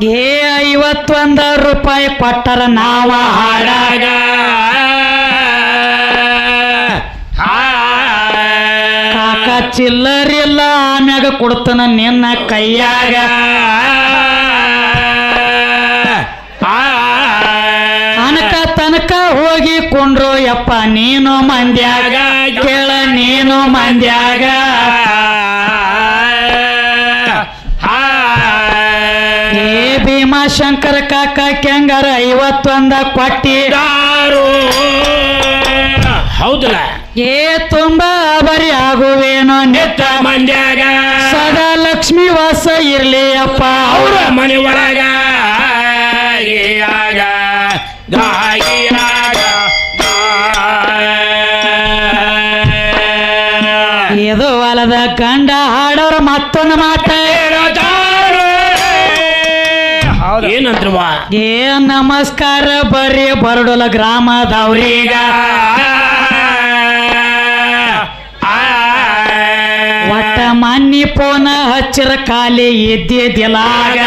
51 ರೂಪಾಯಿ ಕೊಟ್ಟರ ನಾವ ಹಾಡಾಗ ಕಾಕ ಚಿಲ್ಲರಿಲ್ಲ ಆಮ್ಯಾಗ ಕೊಡ್ತಾನ ನಿನ್ನ ಕೈಯಾಗ ಅನಕ ತನಕ ಹೋಗಿ ಕೊಂಡ್ರು ಯಪ್ಪ ನೀನು ಮಂದ್ಯಾಗ ಕೇಳ ನೀನು ಮಂದ್ಯಾಗ ಭೀಮಾಶಂಕರ ಕಾಕ ಕೆಂಗಾರ 51 ಕೊಟ್ಟಿದಾರು ಹೌದಲ್ಲ ತುಂಬಾ ಬರಿ ಆಗುವೇನೋ ನಿತ್ತ ಮಂದ್ಯಾಗ ಸದಾ ಲಕ್ಷ್ಮೀ ವಾಸ ಇರ್ಲಿ ಅಪ್ಪ ಅವರ ಮನೆ ಒಳಗ ಇದು ಹೊಲದ ಗಂಡ ಹಾಡೋರ ಮತ್ತೊಂದು ಮಾತ ಏನಂದ್ರವ ನಮಸ್ಕಾರ ಬರ್ರಿ ಬರಡೋಲ ಗ್ರಾಮದವ್ರೀಗ ಒಟ್ಟ ಮನ್ನಿ ಪೋನ ಹಚ್ಚಿರ ಖಾಲಿ ಇದ್ದಿದ್ದಿಲಾಗ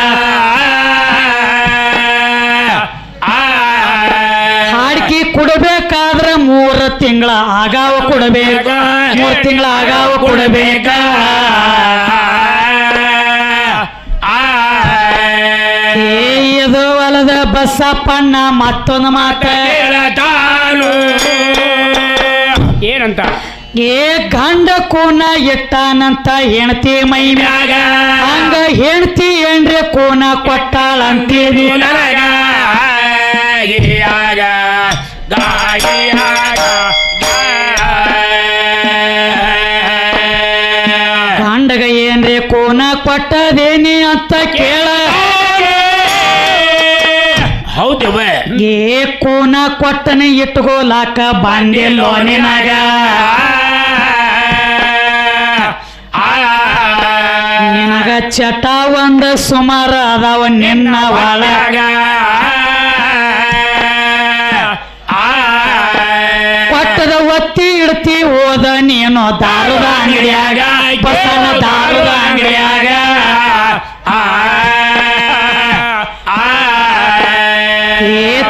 ಹಾಡ್ಕಿ ಕೊಡಬೇಕಾದ್ರ 3 ತಿಂಗಳ ಆಗಾವ ಕೊಡಬೇಕ 3 ತಿಂಗಳ ಆಗಾವ ಕೊಡಬೇಕ ಇದು ಹೊಲದ ಬಸಪ್ಪಣ್ಣ ಮತ್ತೊಂದು ಮಾತ ಏನಂತ ಗಂಡ ಕೂನ ಇಟ್ಟಾನಂತ ಹೆಣ್ತಿ ಮೈ ಮ್ಯಾಗ ಹಂಗ ಹೆಣ್ತಿ ಏನ್ರಿ ಕೂನ ಕೊಟ್ಟಾಳಂತೀವಿ ಗಂಡಗ ಏನ್ರಿ ಕೂನ ಕೊಟ್ಟದೇನಿ ಅಂತ ಕೇಳ ಹೌದು ಕೂನ ಕೊಟ್ಟನ ಇಟ್ಕೋಲಾಕ ಬಂದಿಲ್ಲೋ ನಿನಗ ನಿನಗ ಚಟ ಒಂದು ಸುಮಾರ ಅದಾವ ನಿನ್ನ ಒಳಗ ಕೊಟ್ಟದ ಒತ್ತಿ ಇಡ್ತಿ ಹೋದ ನೀನು ದಾರುದ ಅಂಗಡಿಯಾಗ ಬಸನ ದಾರುದ ಅಂಗಡಿಯಾಗ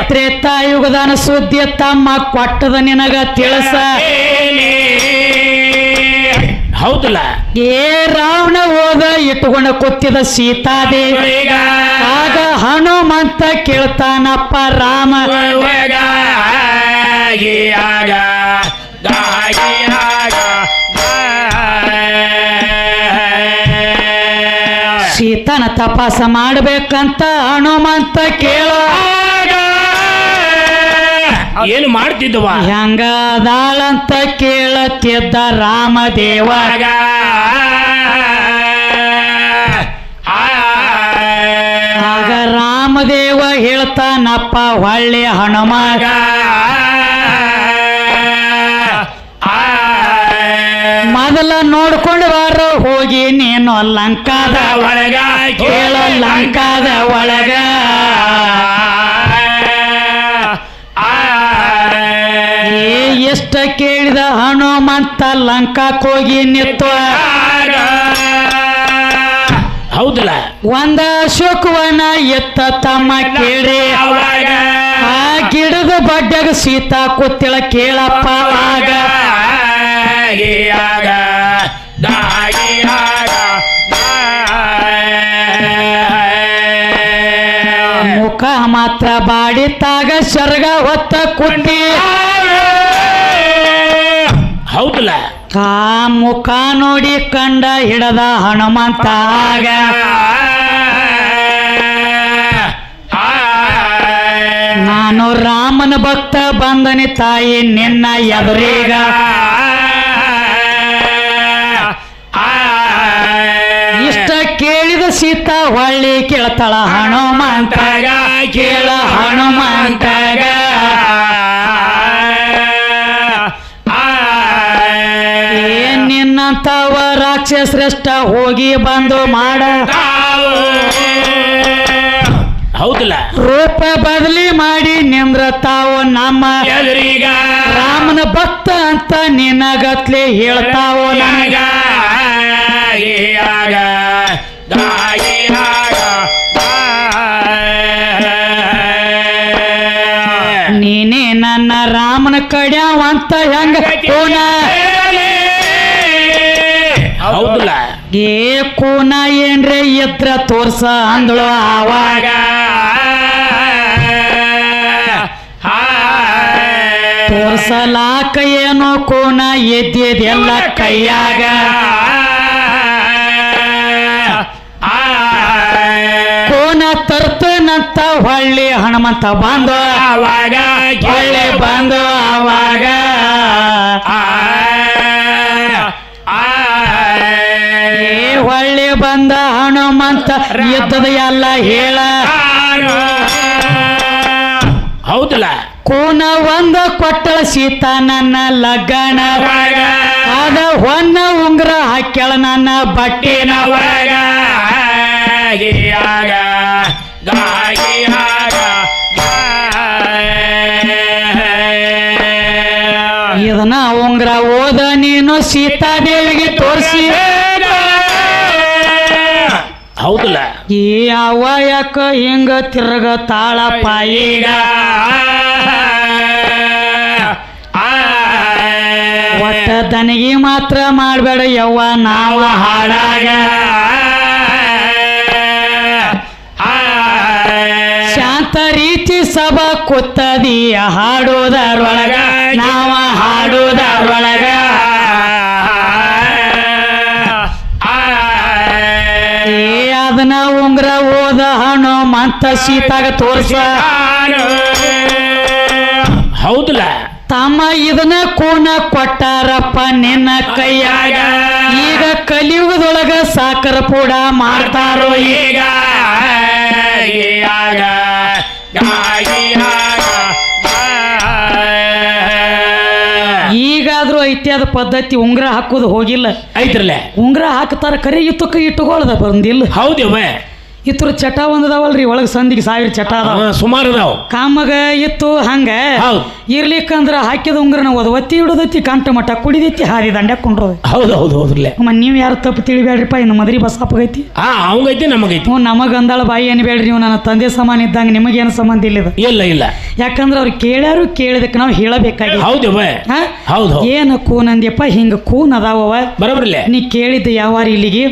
ತ್ರೇತಾಯುಗದಾನ ಸುದ್ದಿ ತಮ್ಮ ಕೊಟ್ಟದ ನಿನಗ ತಿಳಿಸ ಹೌದಲ್ಲ ರಾವಣ ಹೋದ ಇಟ್ಟುಕೊಂಡ ಕೂತಿದ ಸೀತಾದೇವಿ ಆಗ ಹನುಮಂತ ಕೇಳ್ತಾನಪ್ಪ ರಾಮ ಸೀತನ ತಪಾಸ ಮಾಡ್ಬೇಕಂತ ಹನುಮಂತ ಕೇಳ ಏನು ಮಾಡ್ತಿದ್ದವ ಹೆಂಗ ಅದಾಳಂತ ಕೇಳತ್ತಿದ್ದ ರಾಮದೇವ ಆಗ ರಾಮದೇವ ಹೇಳ್ತಾನಪ್ಪ ಹೊಳ್ಳಿ ಹನುಮಗ ಮೊದಲ ನೋಡ್ಕೊಂಡು ಬಾರ ಹೋಗಿ ನೀನು ಲಂಕಾದ ಒಳಗ ಕೇಳ ಲಂಕಾದ ಒಳಗ ಎಷ್ಟ ಕೇಳಿದ ಹನುಮಂತ ಲಂಕಾಕ್ ಹೋಗಿ ನಿತ್ವ ಹೌದಲ್ಲ ಒಂದ ಅಶೋಕವನ ಎತ್ತ ತಮ್ಮ ಕೇಳಿ ಆ ಗಿಡದ ಬಡ್ಡಗ ಸೀತಾ ಕೂತಿಳ ಕೇಳಪ್ಪ ಆಗ ಮುಖ ಮಾತ್ರ ಬಾಡಿತಾಗ ಸರ್ಗ ಹೊತ್ತ ಕುಟ್ಟಿ ಹೌದಲ್ಲ ಮುಖ ನೋಡಿ ಕಂಡ ಹಿಡದ ಹನುಮಂತ ಆಗ ನಾನು ರಾಮನ ಭಕ್ತ ಬಂದನಿ ತಾಯಿ ನಿನ್ನ ಎದುರೀಗ ಇಷ್ಟ ಕೇಳಿದ ಸೀತಾ ಹೊಳ್ಳಿ ಕೇಳ್ತಾಳ ಹನುಮಂತಗ ಕೇಳ ಹನುಮಂತಗ ನಿನ್ನಂತವ ರಾಕ್ಷಶ್ರೇಷ್ಠ ಹೋಗಿ ಬಂದು ಮಾಡ ಹೌದಲ್ಲ ರೂಪ ಬದಲಿ ಮಾಡಿ ನಿಂದ್ರ ತಾವು ನಮ್ಮ ಎದುರೀಗ ರಾಮನ ಭಕ್ತ ಅಂತ ನಿನಗತ್ಲೆ ಹೇಳ್ತಾವೋ ನನಗ ಕಡ್ಯಾವಂತ ಹೆಂಗ ಕೂನ ಹೌದಲ್ಲ ಏ ಕೂನ ಏನ್ರೆ ಎದ್ರ ತೋರ್ಸ ಅಂದಳು ಆವಾಗ ತೋರ್ಸಲಾಕ ಏನೋ ಕೂನ ಎದ್ದೆಲ್ಲ ಕೈಯಾಗ ಕೋನ ತರ್ತನಂತ ಹೊಳ್ಳಿ ಹನುಮಂತ ಬಂದ ಆವಾಗ ಹೊಳ್ಳಿ ಬಂದ ಆವಾಗ ಏ ಹೊಳ್ಳಿ ಬಂದ ಹನುಮಂತ ಎದ್ದದ ಎಲ್ಲ ಹೇಳ ಹೌದಲ್ಲ ಕೂನ ಒಂದ ಕೊಟ್ಟಳ ಸೀತಾ ನನ್ನ ಲಗ್ನ ಅದ ಹೊನ್ನ ಉಂಗ್ರ ಹಾಕ್ಯಾಳ ನನ್ನ ಬಟ್ಟೆನ ಒಳಗ ಇದನ್ನ ಉಂಗ್ರ ಓದ ನೀನು ಸೀತಾದೇವಿಗೆ ತೋರಿಸಿ ಹೌದಲ್ಲ ಈ ಅವ ಯಾಕ ಹಿಂಗ ತಿರ್ಗ ತಾಳಪ್ಪ ಈಗ ಒಟ್ಟ ದನಿಗೆ ಮಾತ್ರ ಮಾಡ್ಬೇಡ ಯವ್ವ ನಾವ ಹಾಡಾಗ ಶಾಂತ ರೀತಿ ಸಭಾ ಕೂತದೀಯ ಹಾಡೋದರೊಳಗ ನಾವ ಹಾಡೋದರೊಳಗ ಏ ಅದನ್ನ ಉಂಗ್ರ ಓದ ಹನುಮಂತ ಸೀತಾಗ ತೋರ್ಸ ಹೌದಲ್ಲ ತಮ್ಮ ಇದನ್ನ ಕೂನ ಕೊಟ್ಟಾರಪ್ಪ ನಿನ್ನ ಕೈಯಾಗ ಈಗ ಕಲಿಯುಗದೊಳಗ ಸಾಕರ ಪೂಡ ಮಾಡ್ತಾರೋ ಈಗ ಈಗಾದ್ರೂ ಐತ್ಯಾದ ಪದ್ಧತಿ ಉಂಗ್ರ ಹಾಕೋದು ಹೋಗಿಲ್ಲ ಐತ್ರಲ್ಲ ಉಂಗ್ರ ಹಾಕ್ತಾರ ಕರೆ ಇತ್ತಕ್ಕ ಇಟ್ಟುಕೊಳ್ಳದ ಬಂದಿಲ್ಲ ಹೌದವ ಇತ್ರ ಚಟ ಒಂದದಾವಲ್ರಿ ಒಳಗೆ ಸಂದಿಗೆ 1000 ಚಟ ಅದಾವ ಸುಮಾರು ಅದಾವ ಕಾಮಗ ಇತ್ತು ಹಂಗ ಹೌದು ಇರ್ಲಿಕ್ಕಂದ್ರ ಹಾಕಿದ ಉಂಗ್ರನ ಓದ ಒತ್ತಿ ಹಿಡದೈತಿ ಕಂಠ ಮಠ ಕುಡಿದೈತಿ ಹಾದಿ ದಂಡ ಕೊಂಡ್ರೋದು ಹೌದು ಹೌದು ಹೌದ್ರಲ್ಲ ನೀವು ಯಾರು ತಪ್ಪು ತಿಳಿಬೇಡ್ರಿಪ್ಪ ಇನ್ನು ಮದ್ರಿ ಬಸ್ಸಾಪಗೈತಿ ಅವಂಗೈತಿ ನಮಗೈತಿ ಹ್ಞೂ ನಮಗ ಅಂದಾಳ ಬಾಯಿ ಅನ್ಬೇಡ್ರಿ ನೀವು ನನ್ನ ತಂದೆ ಸಮಾನ ಇದ್ದಂಗೆ ನಿಮಗೇನು ಸಂಬಂಧ ಇಲ್ಲದ ಇಲ್ಲ ಇಲ್ಲ ಯಾಕಂದ್ರೆ ಅವ್ರು ಕೇಳ್ಯಾರು ಕೇಳಿದಕ್ಕೆ ನಾವು ಹೇಳಬೇಕಾಗಿ ಹೌದವ ಹೌದು ಏನು ಕೂನ್ ಅಂದ್ಯಪ್ಪ ಹಿಂಗ ಕೂನ್ ಅದಾವವ ಬರೋಬ್ರಲ್ಲ ನೀ ಕೇಳಿದ್ದ ಯಾವಾರ ಇಲ್ಲಿಗೆ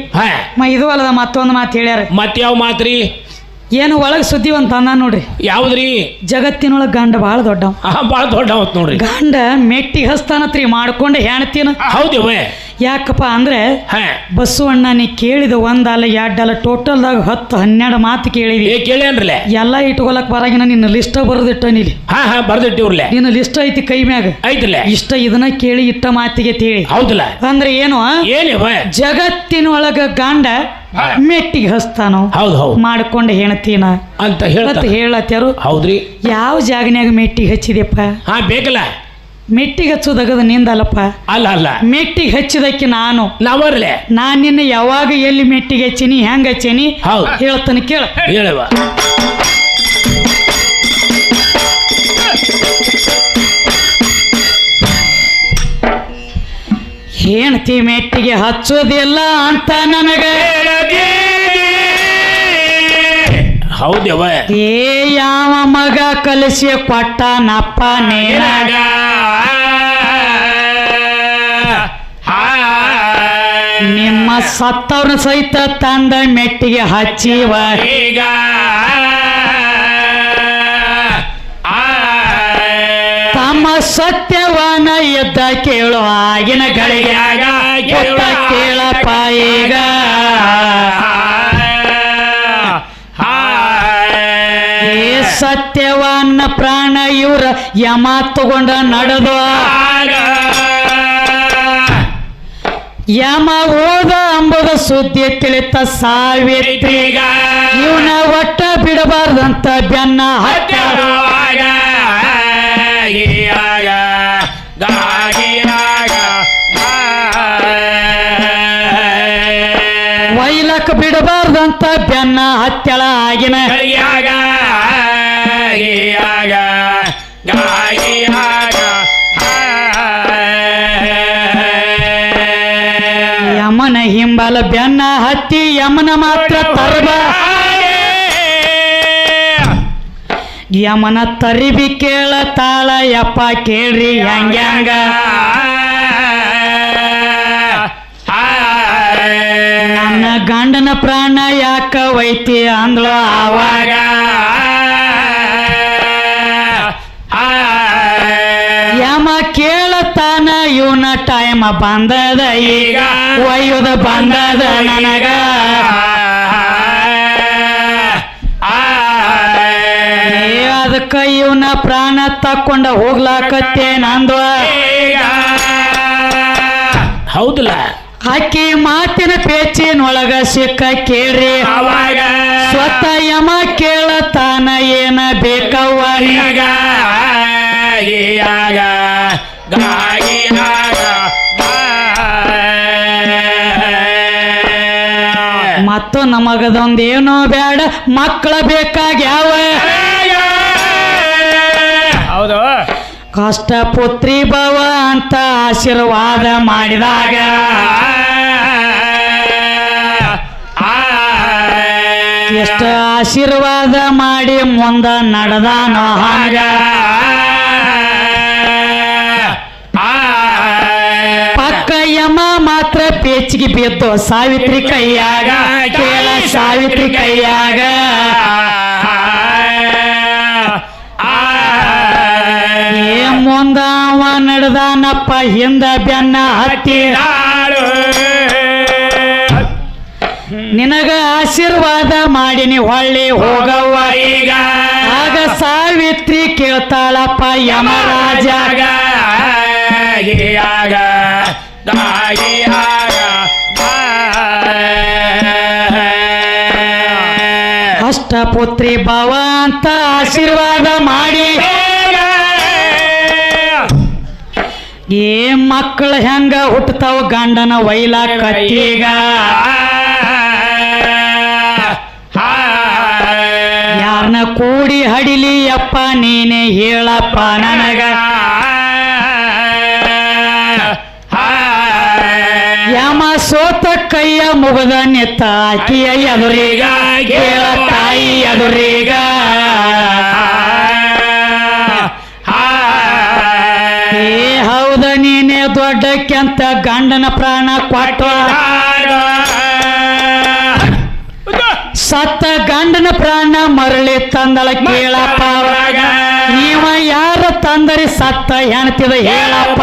ಇದು ಅಲ್ಲದ ಮತ್ತೊಂದು ಮಾತು ಹೇಳ್ಯಾರ ಮತ್ ಯಾವ ಮಾತ್ರಿ ಏನು ಒಳಗೆ ಸುದ್ದಿವಂತ ಅಂದ ನೋಡ್ರಿ ಯಾವ್ದ್ರಿ ಜಗತ್ತಿನೊಳಗೆ ಗಂಡ ಭಾಳ ದೊಡ್ಡ ಬಾಳ ದೊಡ್ಡ ಹೊತ್ ನೋಡ್ರಿ ಗಂಡ ಮೆಟ್ಟಿಗೆ ಹಸ್ತಾನತ್ರಿ ಮಾಡ್ಕೊಂಡು ಹೆಣ್ತಿನ ಹೌದವ ಯಾಕಪ್ಪ ಅಂದ್ರೆ ಬಸವಣ್ಣ ನೀ ಕೇಳಿದ ಒಂದಲ್ಲ ಎರಡಲ್ಲ ಟೋಟಲ್ದಾಗ 10-12 ಮಾತು ಕೇಳಿದಿ ಕೇಳ್ಯಾನ್ರಲ್ಲ ಎಲ್ಲ ಇಟ್ಕೊಳಕ್ ಬರಾಗಿನ ನಿನ್ನ ಲಿಸ್ಟ್ ಬರೆದಿಟ್ಟ ನೀಲಿ ಬರ್ದಿಟ್ಟಿವ್ರಲ್ಲ ನಿನ್ನ ಲಿಸ್ಟ್ ಐತಿ ಕೈ ಮ್ಯಾಗ ಐತ್ರಲ್ಲ ಇಷ್ಟ ಇದನ್ನ ಕೇಳಿ ಇಟ್ಟ ಮಾತಿಗೆ ತೇಳಿ ಹೌದಲ್ಲ ಅಂದ್ರೆ ಏನು ಏನಿವ ಜಗತ್ತಿನೊಳಗ ಗಂಡ ಮೆಟ್ಟಿಗೆ ಹಸ್ತಾನೋ ಹೌದು ಹೌದು ಮಾಡ್ಕೊಂಡು ಹೆಣ್ತೀನ ಅಂತ ಹೇಳತ್ಯಾರು ಹೌದ್ರಿ ಯಾವ ಜಾಗನ್ಯಾಗ ಮೆಟ್ಟಿಗೆ ಹಚ್ಚಿದೆಪ್ಪ ಬೇಕಲ್ಲ ಮೆಟ್ಟಿಗೆ ಹಚ್ಚೋದಗದ ನಿಂದಲ್ಲಪ್ಪ ಅಲ್ಲ ಅಲ್ಲ ಮೆಟ್ಟಿಗೆ ಹಚ್ಚಿದಕ್ಕೆ ನಾನು ನಾವರ್ಲೆ ನಾನ್ ನಿನ್ನ ಯಾವಾಗ ಎಲ್ಲಿ ಮೆಟ್ಟಿಗೆ ಹಚ್ಚಿನಿ ಹೆಂಗ ಹಚ್ಚಿನಿ ಹೌದು ಹೇಳ್ತಾನೆ ಕೇಳ ಹೇಳವ ಹೆಣ್ತಿ ಮೆಟ್ಟಿಗೆ ಹಚ್ಚೋದಿಲ್ಲ ಅಂತ ನನಗ ಹೌದವ ಏ ಯಾವ ಮಗ ಕಲಿಸಿ ಕೊಟ್ಟ ನಪ್ಪ ನೇರಾಗ ನಿಮ್ಮ ಸತ್ತವ್ರ ಸಹಿತ ತಂದ ಮೆಟ್ಟಿಗೆ ಹಚ್ಚಿವ ಈಗ ತಮ್ಮ ಸತ್ಯವನ ಎದ್ದ ಕೇಳೋ ಆಗಿನ ಗಳಿಗ್ಯಾಗ ಕೇಳಪ್ಪ ಈಗ ಏ ಸತ್ಯವನ್ನ ಪ್ರಾಣ ಇವ್ರ ಯಮ ತಗೊಂಡ ನಡೆದು ಯಮ ಹೋದ ಅಂಬುದ ಸುದ್ದಿ ತಿಳಿತ ಸಾವಿತ್ರಿಗ ಇವನ ಒಟ್ಟ ಬಿಡಬಾರ್ದಂತ ಬೆನ್ನ ವೈಲಕ್ ಬಿಡಬಾರ್ದಂತ ಬೆನ್ನ ಹತ್ಯಳ ಆಗಿನ ಯಮನ ಹಿಂಬಲ ಬೆನ್ನ ಹತ್ತಿ ಯಮನ ಮಾತ್ರ ತರಬ ಯಮನ ತರಿಬಿ ಕೇಳತಾಳ ಯಪ್ಪ ಕೇಳ್ರಿ ಹಂಗ್ಯಾಂಗ ನನ್ನ ಗಂಡನ ಪ್ರಾಣ ಯಾಕ ವೈತಿ ಅಂದ್ಲ ಆವಾಗ ಯಮ ಕೇಳತಾನ ಇವನ ಟೈಮ್ ಬಂದದ ಈಗ ಒಯ್ಯುದ ಬಂದದ ನನಗ ಅದಕ್ಕ ಇವನ ಪ್ರಾಣ ತಕ್ಕೊಂಡ ಹೋಗ್ಲಾಕತ್ತೇನಂದ್ವ ಹೌದಲ್ಲ ಆಕಿ ಮಾತಿನ ಪೇಚಿನೊಳಗ ಸಿಕ್ಕ ಕೇಳ್ರಿ ಅವಾಗ ಸ್ವತಃ ಯಮ ಕೇಳತಾನ ಏನ ಬೇಕವ್ವ ನಿನಗ ಮತ್ತು ನಮಗದೊಂದೇನೋ ಬ್ಯಾಡ ಮಕ್ಕಳ ಬೇಕಾಗ್ಯಾವ ಹೌದು ಕಷ್ಟ ಪುತ್ರಿ ಭವ ಅಂತ ಆಶೀರ್ವಾದ ಮಾಡಿದಾಗ ಎಷ್ಟು ಆಶೀರ್ವಾದ ಮಾಡಿ ಮುಂದ ನಡೆದಾನೋ ಹಾಗ ಪಕ್ಕ ಯಮ ಮಾತ್ರ ಪೇಚಿಗೆ ಬಿದ್ದು ಸಾವಿತ್ರಿ ಕೈಯಾಗ ಕೇಳ ಸಾವಿತ್ರಿ ಕೈಯಾಗ ಮುಂದ ಅವ ನಡೆದಾನಪ್ಪ ಹಿಂದ ಬೆನ್ನ ಹತ್ತಿ ನಿನಗ ಆಶೀರ್ವಾದ ಮಾಡಿನಿ ಹೊಳ್ಳಿ ಹೋಗವ್ವ ಈಗ ಆಗ ಸಾವಿತ್ರಿ ಕೇಳ್ತಾಳಪ್ಪ ಯಮರಾಜಾಗ ಅಷ್ಟಪುತ್ರಿ ಭವ ಅಂತ ಆಶೀರ್ವಾದ ಮಾಡಿ ಏ ಮಕ್ಕಳು ಹೆಂಗ ಹುಟ್ಟತಾವ ಗಂಡನ ವೈಲ ಕತ್ತೀಗ ಯಾರನ್ನ ಕೂಡಿ ಹಡಿಲಿ ಅಪ್ಪ ನೀನೆ ಹೇಳಪ್ಪ ನನಗ ಯಮ ಸೋತ ಕೈಯ ಮುಗದ ನೆತ್ತ ಆಕಿಯ ಎದುರೀಗ ಕೇಳ ತಾಯಿ ಎದುರೀಗ ಹೌದ ನೀನೆ ದೊಡ್ಡಕ್ಕೆಂತ ಗಂಡನ ಪ್ರಾಣ ಕೊಟ್ಟ ಸತ್ತ ಗಂಡನ ಪ್ರಾಣ ಮರಳಿ ತಂದಳ ಕೇಳಪ್ಪ ನೀವ ಯಾರ ತಂದರಿ ಸತ್ತ ಹೆಣ್ತಿದ ಹೇಳಪ್ಪ